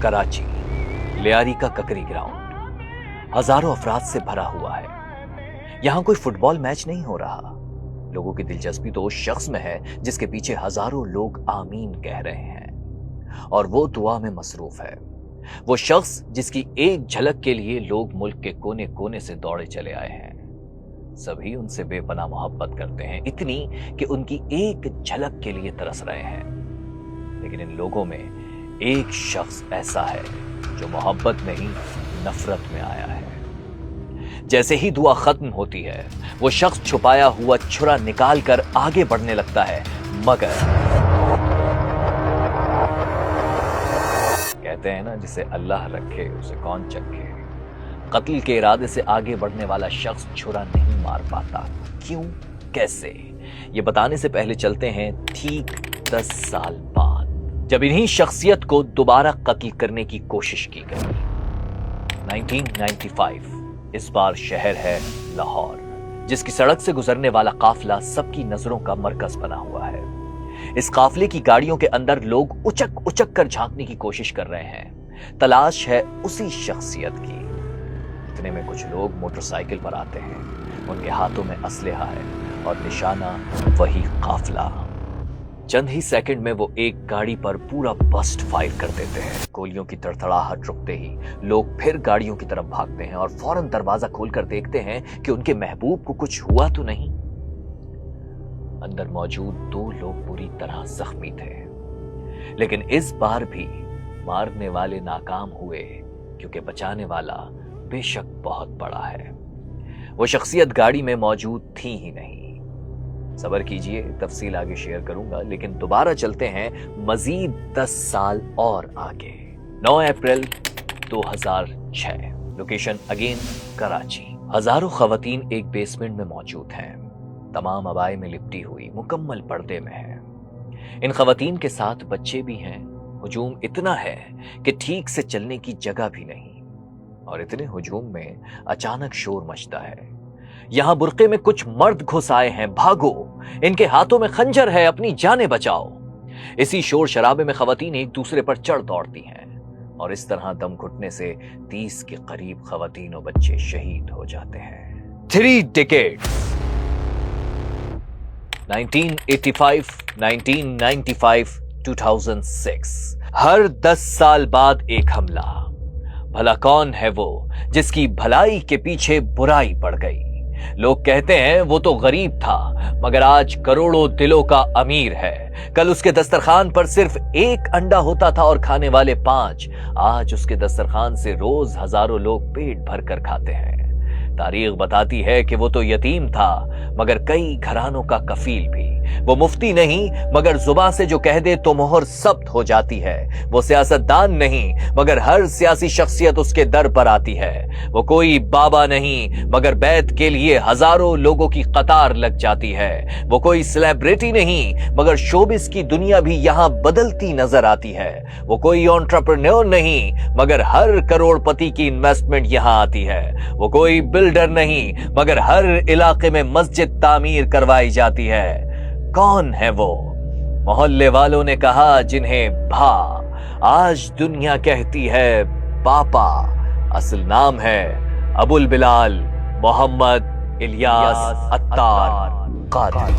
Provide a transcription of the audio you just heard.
कराची लियारी का ककरी ग्राउंड हजारों अफराद से भरा हुआ है। यहां कोई फुटबॉल मैच नहीं हो रहा। लोगों की दिलचस्पी तो उस शख्स में है जिसके पीछे हजारों लोग आमीन कह रहे हैं और वो दुआ में मसरूफ है। वो शख्स जिसकी एक झलक के लिए लोग मुल्क के कोने कोने से दौड़े चले आए हैं। सभी उनसे बेपनाह मोहब्बत करते हैं, इतनी कि उनकी एक झलक के लिए तरस रहे हैं। लेकिन इन लोगों में एक शख्स ऐसा है जो मोहब्बत नहीं नफरत में आया है। जैसे ही दुआ खत्म होती है वो शख्स छुपाया हुआ छुरा निकाल कर आगे बढ़ने लगता है, मगर कहते हैं ना, जिसे अल्लाह रखे उसे कौन चखे। कत्ल के इरादे से आगे बढ़ने वाला शख्स छुरा नहीं मार पाता। क्यों, कैसे, ये बताने से पहले चलते हैं ठीक 10 साल बाद, जब इन्हीं शख्सियत को दोबारा कत्ल करने की कोशिश की गई। 1995। इस बार शहर है लाहौर, जिसकी सड़क से गुजरने वाला काफिला सबकी नजरों का मरकज बना हुआ है। इस काफिले की गाड़ियों के अंदर लोग उचक उचक कर झांकने की कोशिश कर रहे हैं। तलाश है उसी शख्सियत की। इतने में कुछ लोग मोटरसाइकिल पर आते हैं। उनके हाथों में असलहा है और निशाना वही काफिला। चंद ही सेकंड में वो एक गाड़ी पर पूरा बस्ट फायर कर देते हैं। गोलियों की तड़तड़ाहट रुकते ही लोग फिर गाड़ियों की तरफ भागते हैं और फौरन दरवाजा खोलकर देखते हैं कि उनके महबूब को कुछ हुआ तो नहीं। अंदर मौजूद 2 लोग बुरी तरह जख्मी थे, लेकिन इस बार भी मारने वाले नाकाम हुए, क्योंकि बचाने वाला बेशक बहुत बड़ा है। वो शख्सियत गाड़ी में मौजूद थी ही नहीं। सब्र कीजिए, तफसील आगे शेयर करूंगा, लेकिन दोबारा चलते हैं मजीद 10 साल और आगे। 9 अप्रैल 2006। Location again Karachi. हजारों खवातीन एक बेसमेंट में मौजूद हैं। तमाम अबाए में लिपटी हुई, मुकम्मल पर्दे में है। इन खवातीन के साथ बच्चे भी हैं। हुजूम इतना है कि ठीक से चलने की जगह भी नहीं, और इतने हुजूम में अचानक शोर मचता है। यहां बुर्के में कुछ मर्द घुस आए हैं, भागो, इनके हाथों में खंजर है, अपनी जानें बचाओ। इसी शोर शराबे में खवातीन एक दूसरे पर चढ़ दौड़ती हैं, और इस तरह दम घुटने से 30 के करीब खवातीन और बच्चे शहीद हो जाते हैं। 3 डिकेड्स, 1985, 1995, 2006। हर 10 साल बाद एक हमला। भला कौन है वो जिसकी भलाई के पीछे बुराई पड़ गई? लोग कहते हैं वो तो गरीब था, मगर आज करोड़ों दिलों का अमीर है। कल उसके दस्तरखान पर सिर्फ 1 अंडा होता था और खाने वाले 5। आज उसके दस्तरखान से रोज हजारों लोग पेट भर कर खाते हैं। तारीख बताती है कि वो तो यतीम था, मगर कई घरानों का कफील भी। वो मुफ्ती नहीं, मगर जुबान से जो कह दे तो मोहर सब्त हो जाती है। वो सियासतदान नहीं, मगर हर सियासी शख्सियत उसके दर पर आती है। वो कोई बाबा नहीं, मगर बैत के लिए हजारों लोगों की कतार लग जाती है। वो कोई सेलिब्रिटी नहीं, मगर शोबिस की दुनिया भी यहां बदलती नजर आती है। वो कोई एंटरप्रेन्योर नहीं, मगर हर करोड़पति की इन्वेस्टमेंट यहां आती है। वो कोई बिल्डर नहीं, मगर हर इलाके में मस्जिद तामीर करवाई जाती है। कौन है वो? मोहल्ले वालों ने कहा जिन्हें भा, आज दुनिया कहती है पापा। असल नाम है अबुल बिलाल मोहम्मद इलियास अत्तार कादरी।